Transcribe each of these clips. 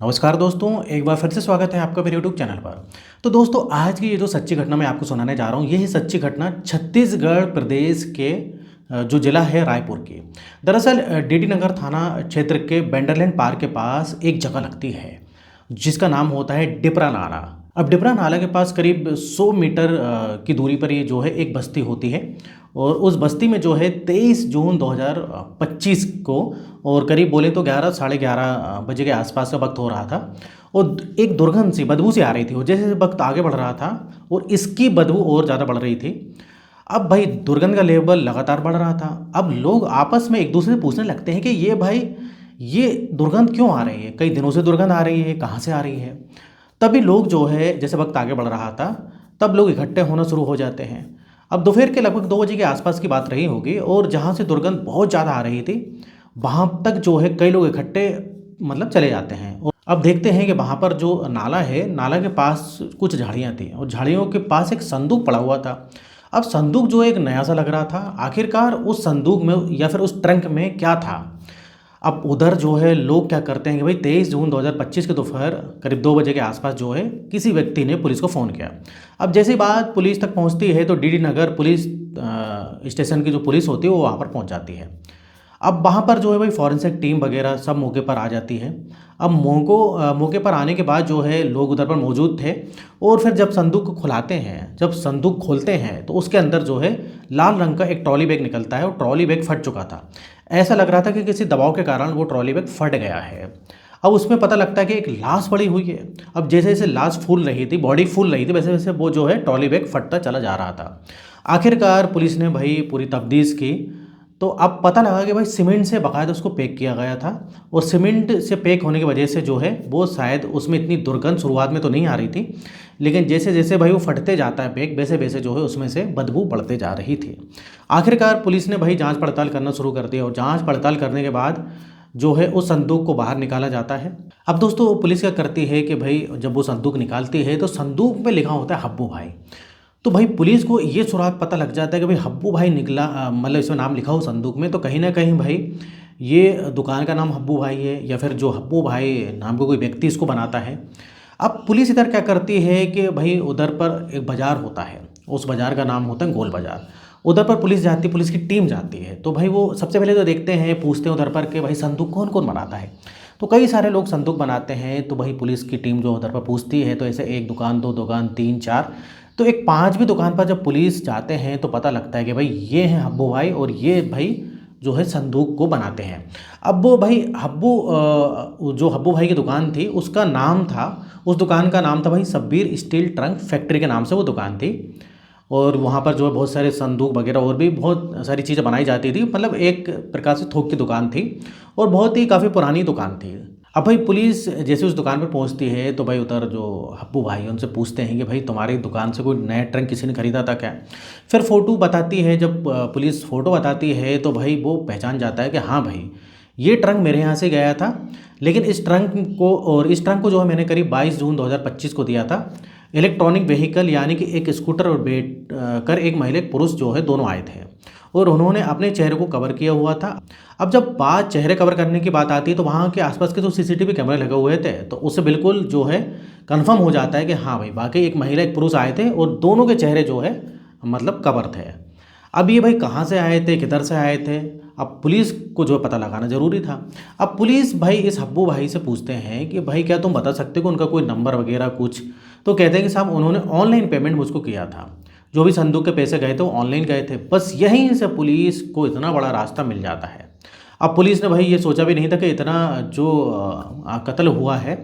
नमस्कार दोस्तों, एक बार फिर से स्वागत है आपका मेरे यूट्यूब चैनल पर। तो दोस्तों, आज की ये जो सच्ची घटना मैं आपको सुनाने जा रहा हूँ, ये है सच्ची घटना छत्तीसगढ़ प्रदेश के जो ज़िला है रायपुर की। दरअसल डीडी नगर थाना क्षेत्र के बेंडरलैंड पार्क के पास एक जगह लगती है जिसका नाम होता है डिपरा नाला। अब डिपरा नाला के पास करीब 100 मीटर की दूरी पर ये जो है एक बस्ती होती है और उस बस्ती में जो है 23 जून 2025 को और करीब बोले तो 11 साढ़े 11 बजे के आसपास का वक्त हो रहा था और एक दुर्गंध सी बदबू सी आ रही थी और जैसे जैसे वक्त आगे बढ़ रहा था और इसकी बदबू और ज़्यादा बढ़ रही थी। अब भाई दुर्गंध का लेवल लगातार बढ़ रहा था। अब लोग आपस में एक दूसरे से पूछने लगते हैं कि ये भाई ये दुर्गंध क्यों आ रही है, कई दिनों से दुर्गंध आ रही है, कहाँ से आ रही है। तभी लोग जो है जैसे वक्त आगे बढ़ रहा था तब लोग इकट्ठे होना शुरू हो जाते हैं। अब दोपहर के लगभग 2 बजे के आसपास की बात रही होगी और जहाँ से दुर्गंध बहुत ज़्यादा आ रही थी वहाँ तक जो है कई लोग इकट्ठे मतलब चले जाते हैं। और अब देखते हैं कि वहाँ पर जो नाला है, नाला के पास कुछ झाड़ियाँ थी और झाड़ियों के पास एक संदूक पड़ा हुआ था। अब संदूक जो एक नया सा लग रहा था, आखिरकार उस संदूक में या फिर उस ट्रंक में क्या था। अब उधर जो है लोग क्या करते हैं कि भाई 23 जून 2025 के दोपहर करीब 2 बजे के आसपास जो है किसी व्यक्ति ने पुलिस को फ़ोन किया। अब जैसी बात पुलिस तक पहुंचती है तो डीडी नगर पुलिस स्टेशन की जो पुलिस होती है वो वहाँ पर पहुंच जाती है। अब वहाँ पर जो है भाई फॉरेंसिक टीम वगैरह सब मौके पर आ जाती है। अब मौके पर आने के बाद जो है लोग उधर पर मौजूद थे और फिर जब संदूक को खुलाते हैं, जब संदूक खोलते हैं तो उसके अंदर जो है लाल रंग का एक ट्रॉली बैग निकलता है और ट्रॉली बैग फट चुका था। ऐसा लग रहा था कि किसी दबाव के कारण वो ट्रॉली बैग फट गया है। अब उसमें पता लगता है कि एक लाश पड़ी हुई है। अब जैसे जैसे लाश फूल रही थी, बॉडी फूल रही थी, वैसे वैसे वो जो है ट्रॉली बैग फटता चला जा रहा था। आखिरकार पुलिस ने भाई पूरी तफ्तीश की तो अब पता लगा कि भाई सीमेंट से बाकायदा उसको पैक किया गया था और सीमेंट से पैक होने की वजह से जो है वो शायद उसमें इतनी दुर्गंध शुरुआत में तो नहीं आ रही थी, लेकिन जैसे जैसे भाई वो फटते जाता है पैक वैसे वैसे जो है उसमें से बदबू बढ़ते जा रही थी। आखिरकार पुलिस ने भाई जांच पड़ताल करना शुरू कर दिया और जांच पड़ताल करने के बाद जो है उस संदूक को बाहर निकाला जाता है। अब दोस्तों पुलिस क्या करती है कि भाई जब वो संदूक निकालती है तो संदूक में लिखा होता है हब्बू भाई। तो भाई पुलिस को ये सुराग पता लग जाता है कि भाई हब्बू भाई निकला, मतलब इसमें नाम लिखा हो संदूक में तो कहीं ना कहीं भाई ये दुकान का नाम हब्बू भाई है या फिर जो हब्बू भाई नाम का कोई व्यक्ति इसको बनाता है। अब पुलिस इधर क्या करती है कि भाई उधर पर एक बाज़ार होता है, उस बाज़ार का नाम होता है गोल बाज़ार। उधर पर पुलिस जाती है, पुलिस की टीम जाती है तो भाई वो सबसे पहले तो देखते हैं, पूछते हैं उधर पर कि भाई संदूक कौन कौन बनाता है। तो कई सारे लोग संदूक बनाते हैं तो भाई पुलिस की टीम जो उधर पर पूछती है तो ऐसे एक दुकान, दो दुकान, तीन, चार, तो एक पांचवी दुकान पर जब पुलिस जाते हैं तो पता लगता है कि भाई ये हैं हब्बू भाई और ये भाई जो है संदूक को बनाते हैं। अब वो भाई जो हब्बू भाई की दुकान थी उसका नाम था, उस दुकान का नाम था भाई सब्बीर स्टील ट्रंक फैक्ट्री के नाम से वो दुकान थी। और वहाँ पर जो है बहुत सारे संदूक वगैरह और भी बहुत सारी चीज़ें बनाई जाती थी, मतलब एक प्रकार से थोक की दुकान थी और बहुत ही काफ़ी पुरानी दुकान थी। अब भाई पुलिस जैसे उस दुकान पर पहुंचती है तो भाई उधर जो हब्बू भाई हैं उनसे पूछते हैं कि भाई तुम्हारी दुकान से कोई नया ट्रंक किसी ने खरीदा था क्या। फिर फ़ोटो बताती है, जब पुलिस फ़ोटो बताती है तो भाई वो पहचान जाता है कि हाँ भाई ये ट्रंक मेरे यहाँ से गया था, लेकिन इस ट्रंक को जो है मैंने करीब 22 जून 2025 को दिया था। इलेक्ट्रॉनिक व्हीकल यानी कि एक स्कूटर और बैठ कर एक महिला एक पुरुष जो है दोनों आए थे और उन्होंने अपने चेहरे को कवर किया हुआ था। अब जब बात चेहरे कवर करने की बात आती है तो वहाँ के आसपास के जो सीसीटीवी कैमरे लगे हुए थे तो उससे बिल्कुल जो है कंफर्म हो जाता है कि हाँ भाई वाकई एक महिला एक पुरुष आए थे और दोनों के चेहरे जो है मतलब कवर थे। अब ये भाई कहाँ से आए थे, किधर से आए थे, अब पुलिस को जो है पता लगाना ज़रूरी था। अब पुलिस भाई इस हब्बू भाई से पूछते हैं कि भाई क्या तुम बता सकते हो उनका कोई नंबर वगैरह कुछ। तो कहते हैं कि साहब उन्होंने ऑनलाइन पेमेंट मुझको किया था, जो भी संदूक के पैसे गए थे वो ऑनलाइन गए थे। बस यहीं से पुलिस को इतना बड़ा रास्ता मिल जाता है। अब पुलिस ने भाई ये सोचा भी नहीं था कि इतना जो कत्ल हुआ है,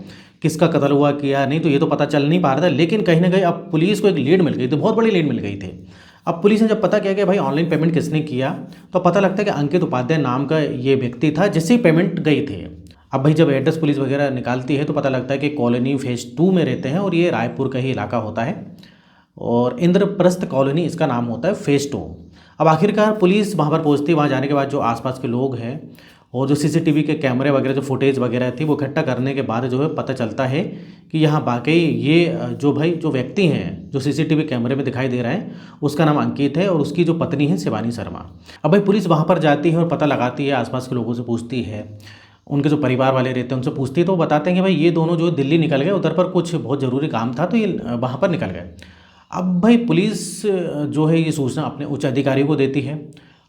किसका कत्ल हुआ किया नहीं तो ये तो पता चल नहीं पा रहा था, लेकिन कहीं ना कहीं अब पुलिस को एक लीड मिल गई थी, बहुत बड़ी लीड मिल गई थी। अब पुलिस ने जब पता किया कि भाई ऑनलाइन पेमेंट किसने किया तो पता लगता है कि अंकित उपाध्याय नाम का ये व्यक्ति था जिससे पेमेंट गई थी। अब भाई जब एड्रेस पुलिस वगैरह निकालती है तो पता लगता है कि कॉलोनी फेज 2 में रहते हैं और ये रायपुर का ही इलाका होता है और इंद्रप्रस्थ कॉलोनी इसका नाम होता है फेज 2। अब आखिरकार पुलिस वहाँ पर पहुँचती है, वहाँ जाने के बाद जो आसपास के लोग हैं और जो सीसीटीवी के कैमरे वगैरह जो फुटेज वगैरह थी वो इकट्ठा करने के बाद जो है पता चलता है कि यहाँ वाकई ये जो व्यक्ति हैं जो सीसीटीवी कैमरे में दिखाई दे रहा है उसका नाम अंकित है और उसकी जो पत्नी है शिवानी शर्मा। अब भाई पुलिस वहाँ पर जाती है और पता लगाती है, आसपास के लोगों से पूछती है उनके जो परिवार वाले रहते हैं उनसे पूछती है तो वो बताते हैं कि भाई ये दोनों जो दिल्ली निकल गए, उधर पर कुछ बहुत ज़रूरी काम था तो ये वहाँ पर निकल गए। अब भाई पुलिस जो है ये सूचना अपने उच्च अधिकारियों को देती है।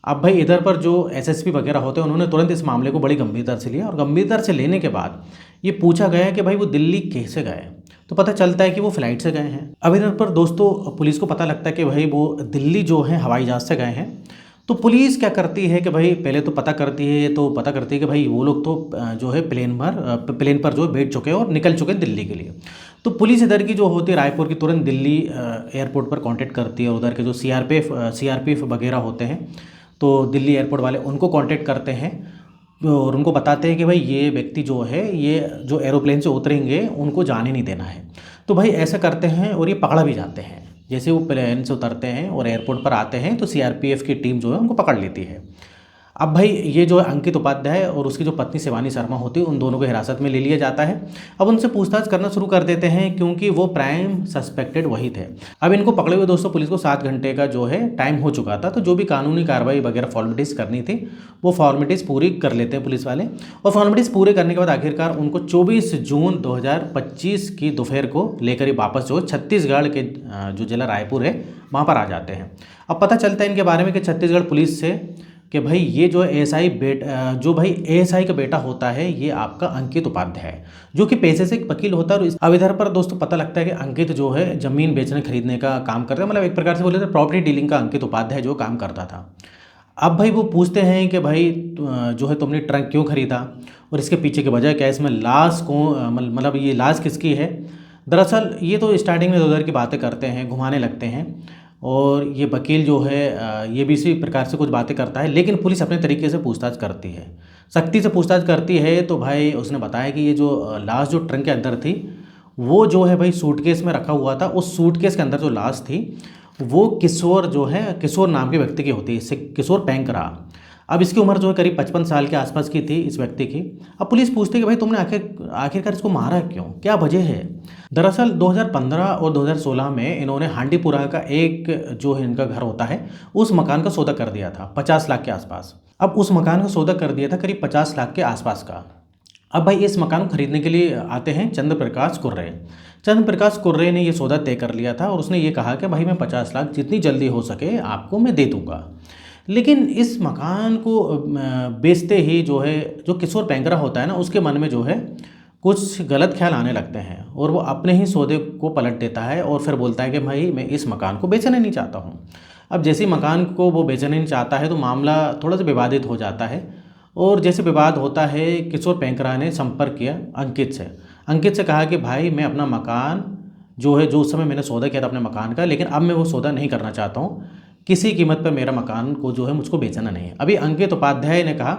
अब भाई इधर पर जो एसएसपी वगैरह होते हैं उन्होंने तुरंत इस मामले को बड़ी गंभीरता से लिया, और गंभीरता से लेने के बाद ये पूछा गया कि भाई वो दिल्ली कैसे गए, तो पता चलता है कि वो फ्लाइट से गए हैं। अब इधर पर दोस्तों पुलिस को पता लगता है कि भाई वो दिल्ली जो है हवाई जहाज़ से गए हैं। तो पुलिस क्या करती है कि भाई पहले तो पता करती है कि भाई वो लोग तो जो है प्लेन पर जो है बैठ चुके हैं और निकल चुके हैं दिल्ली के लिए। तो पुलिस इधर की जो होती है रायपुर की, तुरंत दिल्ली एयरपोर्ट पर कांटेक्ट करती है, और उधर के जो सीआरपीएफ वगैरह होते हैं तो दिल्ली एयरपोर्ट वाले उनको कांटेक्ट करते हैं और उनको बताते हैं कि भाई ये व्यक्ति जो है ये जो एरोप्लेन से उतरेंगे उनको जाने नहीं देना है। तो भाई ऐसा करते हैं और ये पकड़ा भी जाते हैं। जैसे वो प्लेन से उतरते हैं और एयरपोर्ट पर आते हैं तो सीआरपीएफ की टीम जो है उनको पकड़ लेती है। अब भाई ये जो है अंकित उपाध्याय और उसकी जो पत्नी शिवानी शर्मा होती है उन दोनों को हिरासत में ले लिया जाता है। अब उनसे पूछताछ करना शुरू कर देते हैं क्योंकि वो प्राइम सस्पेक्टेड वही थे। अब इनको पकड़े हुए दोस्तों पुलिस को 7 घंटे का जो है टाइम हो चुका था, तो जो भी कानूनी कार्रवाई वगैरह फॉर्मेलिटीज़ करनी थी वो फॉर्मेलिटीज़ पूरी कर लेते हैं पुलिस वाले। और फॉर्मेलिटीज़ पूरे करने के बाद आखिरकार उनको 24 जून 2025 की दोपहर को लेकर ही वापस जो छत्तीसगढ़ के जो जिला रायपुर है वहाँ पर आ जाते हैं। अब पता चलता है इनके बारे में कि छत्तीसगढ़ पुलिस से कि भाई ये जो एएसआई का बेटा होता है ये आपका अंकित उपाध्याय है, जो कि पेशे से एक वकील होता है। और अब इधर पर दोस्तों पता लगता है कि अंकित जो है ज़मीन बेचने खरीदने का काम करता है, मतलब एक प्रकार से बोले तो प्रॉपर्टी डीलिंग का अंकित उपाध्याय जो काम करता था। अब भाई वो पूछते हैं कि भाई जो है तुमने ट्रक क्यों खरीदा और इसके पीछे की वजह क्या है, इसमें लाश को मतलब ये लाश किसकी है। दरअसल ये तो स्टार्टिंग में उधर की बातें करते हैं, घुमाने लगते हैं, और ये वकील जो है ये भी इसी प्रकार से कुछ बातें करता है। लेकिन पुलिस अपने तरीके से पूछताछ करती है, सख्ती से पूछताछ करती है। तो भाई उसने बताया कि ये जो लाश जो ट्रंक के अंदर थी वो जो है भाई सूटकेस में रखा हुआ था। उस सूटकेस के अंदर जो लाश थी वो किशोर जो है, किशोर नाम के व्यक्ति की होती है, इससे किशोर पैंकरा। अब इसकी उम्र जो है करीब 55 साल के आसपास की थी इस व्यक्ति की। अब पुलिस पूछती है कि भाई तुमने आखिरकार इसको मारा क्यों, क्या वजह है। दरअसल 2015 और 2016 में इन्होंने हांडीपुरा का एक जो है इनका घर होता है उस मकान का सौदा कर दिया था 50 लाख के आसपास। अब उस मकान का सौदा कर दिया था करीब 50 लाख के आसपास का। अब भाई इस मकान को खरीदने के लिए आते हैं चंद्र प्रकाश कुर्रे। चंद्र प्रकाश कुर्रे ने ये सौदा तय कर लिया था और उसने ये कहा कि भाई मैं 50 लाख जितनी जल्दी हो सके आपको मैं दे दूंगा। लेकिन इस मकान को बेचते ही जो है जो किशोर पैंकरा होता है ना, उसके मन में जो है कुछ गलत ख्याल आने लगते हैं और वो अपने ही सौदे को पलट देता है और फिर बोलता है कि भाई मैं इस मकान को बेचना नहीं चाहता हूँ। अब जैसे ही मकान को वो बेचना नहीं चाहता है तो मामला थोड़ा सा विवादित हो जाता है, और जैसे विवाद होता है किशोर पैंकरा ने संपर्क किया अंकित से कहा कि भाई मैं अपना मकान जो है, जो उस समय मैंने सौदा किया था अपने मकान का, लेकिन अब मैं वो सौदा नहीं करना चाहता हूँ, किसी कीमत पर मेरा मकान को जो है मुझको बेचना नहीं है। अभी अंकित उपाध्याय ने कहा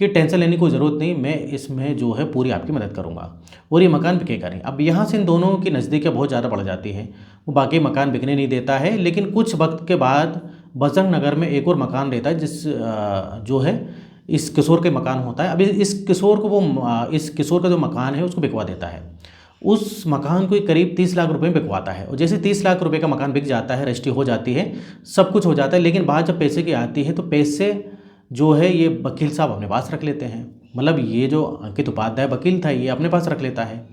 कि टेंशन लेने की कोई ज़रूरत नहीं, मैं इसमें जो है पूरी आपकी मदद करूंगा और ये मकान बिकेगा नहीं। अब यहाँ से इन दोनों की नज़दीकियाँ बहुत ज़्यादा बढ़ जाती है, वो बाकी मकान बिकने नहीं देता है। लेकिन कुछ वक्त के बाद बजरंग नगर में एक और मकान रहता है जिस जो है इस किशोर के मकान होता है। अभी इस किशोर का जो मकान है उसको बिकवा देता है। उस मकान को करीब 30 लाख रुपए में बिकवाता है, और जैसे 30 लाख रुपए का मकान बिक जाता है, रजिस्ट्री हो जाती है, सब कुछ हो जाता है। लेकिन बात जब पैसे की आती है तो पैसे जो है ये वकील साहब अपने पास रख लेते हैं। मतलब ये जो अंकित उपाध्याय वकील था ये अपने पास रख लेता है।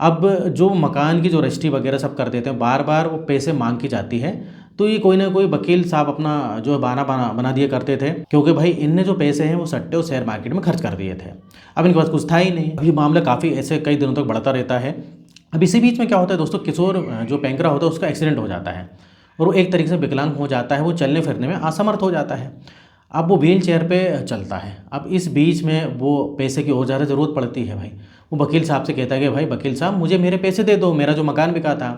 अब जो मकान की जो रजिस्ट्री वगैरह सब कर देते हैं, बार बार वो पैसे मांग की जाती है, तो ये कोई ना कोई वकील साहब अपना जो है बना दिया करते थे, क्योंकि भाई इनने जो पैसे हैं वो सट्टे और शेयर मार्केट में खर्च कर दिए थे। अब इनके पास कुछ था ही नहीं। अब ये मामला काफ़ी ऐसे कई दिनों तक बढ़ता रहता है। अब इसी बीच में क्या होता है दोस्तों, किशोर जो पैंकरा होता है उसका एक्सीडेंट हो जाता है और वो एक तरीके से विकलांग हो जाता है, वो चलने फिरने में असमर्थ हो जाता है। अब वो व्हील चेयर पर चलता है। अब इस बीच में वो पैसे की और ज़्यादा ज़रूरत पड़ती है। भाई वो वकील साहब से कहता है कि भाई वकील साहब मुझे मेरे पैसे दे दो, मेरा जो मकान बिका था।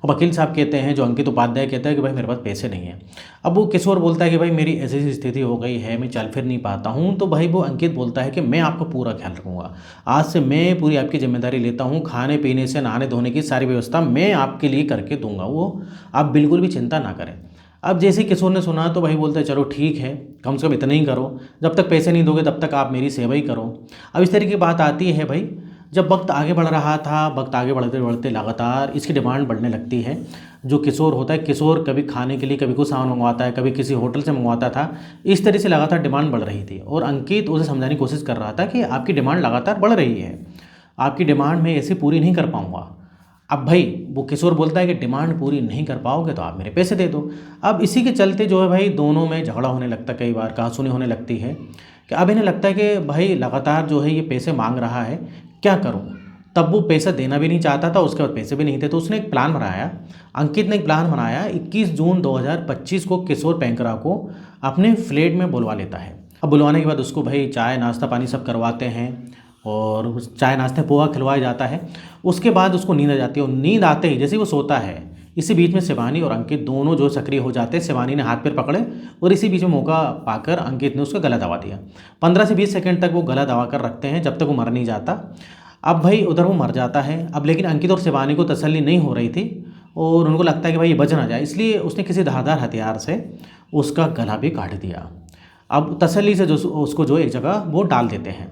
और वकील साहब कहते हैं, जो अंकित उपाध्याय कहता है कि भाई मेरे पास पैसे नहीं है। अब वो किशोर बोलता है कि भाई मेरी ऐसी स्थिति हो गई है, मैं चल फिर नहीं पाता हूँ। तो भाई वो अंकित बोलता है कि मैं आपको पूरा ख्याल रखूँगा, आज से मैं पूरी आपकी जिम्मेदारी लेता हूँ, खाने पीने से नहाने धोने की सारी व्यवस्था मैं आपके लिए करके दूंगा, वो आप बिल्कुल भी चिंता ना करें। अब जैसे किशोर ने सुना तो भाई बोलता है चलो ठीक है, कम से कम इतना ही करो, जब तक पैसे नहीं दोगे तब तक आप मेरी सेवा ही करो। अब इस तरीके की बात आती है भाई, जब वक्त आगे बढ़ रहा था, वक्त आगे बढ़ते बढ़ते लगातार इसकी डिमांड बढ़ने लगती है। जो किशोर होता है, किशोर कभी खाने के लिए कभी कुछ सामान मंगवाता है, कभी किसी होटल से मंगवाता था। इस तरह से लगातार डिमांड बढ़ रही थी और अंकित उसे समझाने की कोशिश कर रहा था कि आपकी डिमांड लगातार बढ़ रही है, आपकी डिमांड मैं ऐसे पूरी नहीं कर पाऊँगा। अब भाई वो किशोर बोलता है कि डिमांड पूरी नहीं कर पाओगे तो आप मेरे पैसे दे दो। अब इसी के चलते जो है भाई दोनों में झगड़ा होने लगता है, कई बार कहासुनी होने लगती है कि अब इन्हें लगता है कि भाई लगातार जो है ये पैसे मांग रहा है, क्या करूं। तब वो पैसा देना भी नहीं चाहता था, उसके बाद पैसे भी नहीं थे, तो उसने एक प्लान बनाया। अंकित ने एक प्लान बनाया। 21 जून 2025 को किशोर पैंकरा को अपने फ्लैट में बुलवा लेता है। अब बुलवाने के बाद उसको भाई चाय नाश्ता पानी सब करवाते हैं और उस चाय नाश्ते पोहा खिलवाया जाता है। उसके बाद उसको नींद आ जाती है और नींद आते ही जैसे ही वो सोता है, इसी बीच में शिवानी और अंकित दोनों जो सक्रिय हो जाते हैं। शिवानी ने हाथ पैर पकड़े और इसी बीच में मौका पाकर अंकित ने उसका गला दबा दिया। 15 से 20 सेकंड तक वो गला दबा कर रखते हैं जब तक वो मर नहीं जाता। अब भाई उधर वो मर जाता है। अब लेकिन अंकित और शिवानी को तसल्ली नहीं हो रही थी और उनको लगता है कि भाई ये बच ना जाए, इसलिए उसने किसी धारदार हथियार से उसका गला भी काट दिया। अब तसल्ली से जो उसको जो एक जगह वो डाल देते हैं।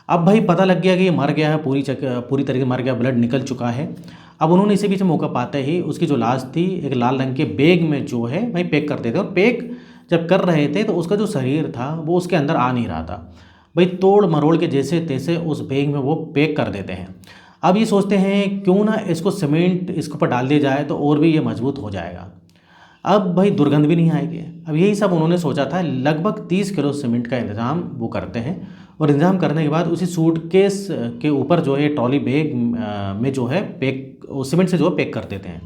अब भाई पता लग गया कि ये मर गया है, पूरी तरीके मर गया, ब्लड निकल चुका है। अब उन्होंने इसी बीच मौका पाते ही उसकी जो लाश थी एक लाल रंग के बैग में जो है भाई पैक कर देते, और पैक जब कर रहे थे तो उसका जो शरीर था वो उसके अंदर आ नहीं रहा था। भाई तोड़ मरोड़ के जैसे तैसे उस बैग में वो पैक कर देते हैं। अब ये सोचते हैं क्यों ना इसको सीमेंट इसके ऊपर डाल दिया जाए तो और भी ये मजबूत हो जाएगा, अब भाई दुर्गंध भी नहीं आएगी। अब यही सब उन्होंने सोचा था। लगभग 30 किलो सीमेंट का इंतज़ाम वो करते हैं और इंतज़ाम करने के बाद उसी सूटकेस के ऊपर जो है ट्रॉली बैग में जो है पैक सीमेंट से जो है पैक कर देते हैं,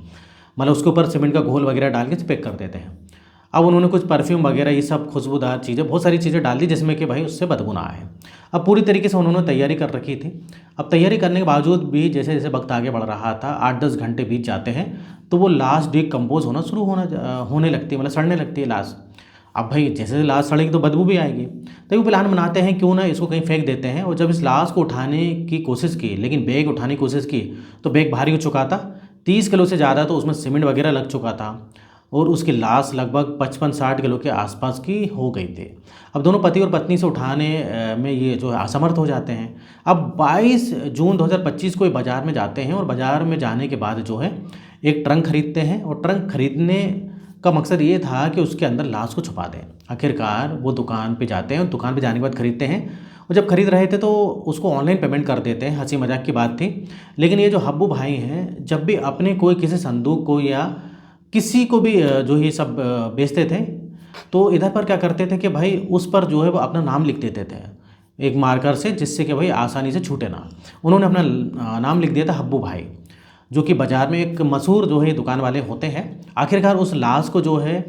मतलब उसके ऊपर सीमेंट का घोल वगैरह डाल के पैक कर देते हैं। अब उन्होंने कुछ परफ्यूम वगैरह ये सब खुशबूदार चीज़ें बहुत सारी चीज़ें डाल दी जिसमें कि भाई उससे बदबू ना आए। अब पूरी तरीके से उन्होंने तैयारी कर रखी थी। अब तैयारी करने के बावजूद भी जैसे जैसे वक्त आगे बढ़ रहा था, 8-10 घंटे बीत जाते हैं तो वो लाश डिकम्पोज होना शुरू होने लगती है, मतलब सड़ने लगती है लाश। अब भाई जैसे लाश सड़ेगी तो बदबू भी आएगी, तो वो प्लान बनाते हैं क्यों ना इसको कहीं फेंक देते हैं। और जब इस लाश को उठाने की कोशिश की, लेकिन बैग उठाने की कोशिश की तो बैग भारी हो चुका था, 30 किलो से ज़्यादा, तो उसमें सीमेंट वगैरह लग चुका था और उसकी लाश लगभग 55-60 किलो के आसपास की हो गई थी। अब दोनों पति और पत्नी से उठाने में ये जो है असमर्थ हो जाते हैं। अब 22 जून 2025 को ये बाज़ार में जाते हैं और बाज़ार में जाने के बाद जो है एक ट्रंक खरीदते हैं और ट्रंक खरीदने का मकसद ये था कि उसके अंदर लाश को छुपा दें। आखिरकार वो दुकान पे जाते हैं और दुकान पे जाने के बाद खरीदते हैं और जब खरीद रहे थे तो उसको ऑनलाइन पेमेंट कर देते हैं। हंसी मजाक की बात थी, लेकिन ये जो हब्बू भाई हैं जब भी अपने कोई किसी संदूक को या किसी को भी जो ये सब बेचते थे तो इधर पर क्या करते थे कि भाई उस पर जो है वो अपना नाम लिख देते थे एक मार्कर से, जिससे कि भाई आसानी से छूटे ना। उन्होंने अपना नाम लिख दिया था हब्बू भाई, जो कि बाज़ार में एक मशहूर जो है दुकान वाले होते हैं। आखिरकार उस लाश को जो है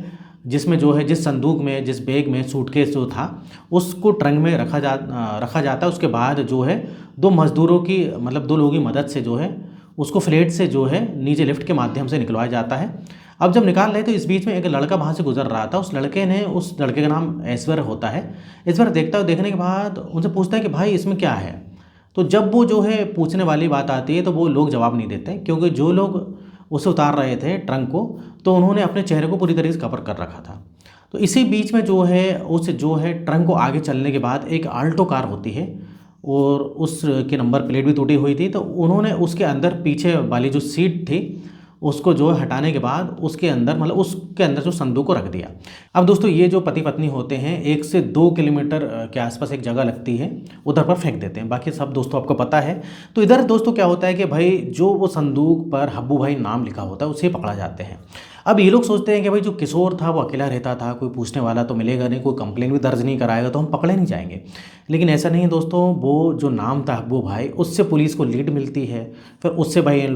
जिसमें जो है जिस संदूक में जिस बैग में सूटकेस जो था उसको ट्रंक में रखा जाता है। उसके बाद जो है दो मज़दूरों की मतलब दो लोगों की मदद से जो है उसको फ्लैट से जो है नीचे लिफ्ट के माध्यम से निकलवाया जाता है। अब जब निकाल रहे तो इस बीच में एक लड़का वहाँ से गुजर रहा था। उस लड़के का नाम ऐश्वर्य होता है। ऐश्वर्य देखने के बाद उनसे पूछता है कि भाई इसमें क्या है। तो जब वो जो है पूछने वाली बात आती है तो वो लोग जवाब नहीं देते, क्योंकि जो लोग उसे उतार रहे थे ट्रंक को तो उन्होंने अपने चेहरे को पूरी तरीके से कवर कर रखा था। तो इसी बीच में जो है ट्रंक को आगे चलने के बाद एक आल्टो कार होती है और उसके नंबर प्लेट भी टूटी हुई थी। तो उन्होंने उसके अंदर पीछे वाली जो सीट थी उसको जो है हटाने के बाद उसके अंदर जो संदूक को रख दिया। अब दोस्तों ये जो पति पत्नी होते हैं 1 से 2 किलोमीटर के आसपास एक जगह लगती है, उधर पर फेंक देते हैं। बाकी सब दोस्तों आपको पता है। तो इधर दोस्तों क्या होता है कि भाई जो वो संदूक पर हब्बू भाई नाम लिखा होता है उसे पकड़ा जाते हैं। अब ये लोग सोचते हैं कि भाई जो किशोर था वो अकेला रहता था, कोई पूछने वाला तो मिलेगा नहीं, कोई कंप्लेन भी दर्ज नहीं कराएगा तो हम पकड़े नहीं जाएंगे। लेकिन ऐसा नहीं है दोस्तों, वो जो नाम था हब्बू भाई उससे पुलिस को लीड मिलती है। फिर उससे भाई इन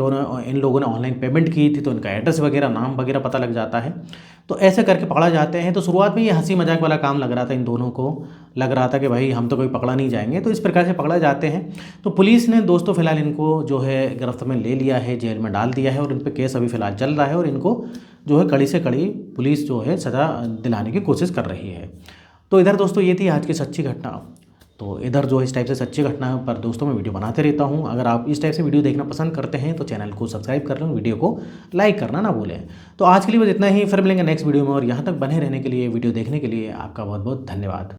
लोगों ने ऑनलाइन पेमेंट की थी तो इनका एड्रेस वगैरह नाम वगैरह पता लग जाता है। तो ऐसे करके पकड़ा जाते हैं। तो शुरुआत में ये हंसी मजाक वाला काम लग रहा था, इन दोनों को लग रहा था कि भाई हम तो कोई पकड़ा नहीं जाएंगे, तो इस प्रकार से पकड़ा जाते हैं। तो पुलिस ने दोस्तों फिलहाल इनको जो है गिरफ्त में ले लिया है, जेल में डाल दिया है और इन पर केस अभी फिलहाल चल रहा है और इनको जो है कड़ी से कड़ी पुलिस जो है सज़ा दिलाने की कोशिश कर रही है। तो इधर दोस्तों ये थी आज की सच्ची घटना। तो इधर जो इस टाइप से सच्ची घटना पर दोस्तों मैं वीडियो बनाते रहता हूँ। अगर आप इस टाइप से वीडियो देखना पसंद करते हैं तो चैनल को सब्सक्राइब कर लें, वीडियो को लाइक करना ना भूलें। तो आज के लिए बस इतना ही, फिर मिलेंगे नेक्स्ट वीडियो में। और यहाँ तक बने रहने के लिए, वीडियो देखने के लिए आपका बहुत बहुत धन्यवाद।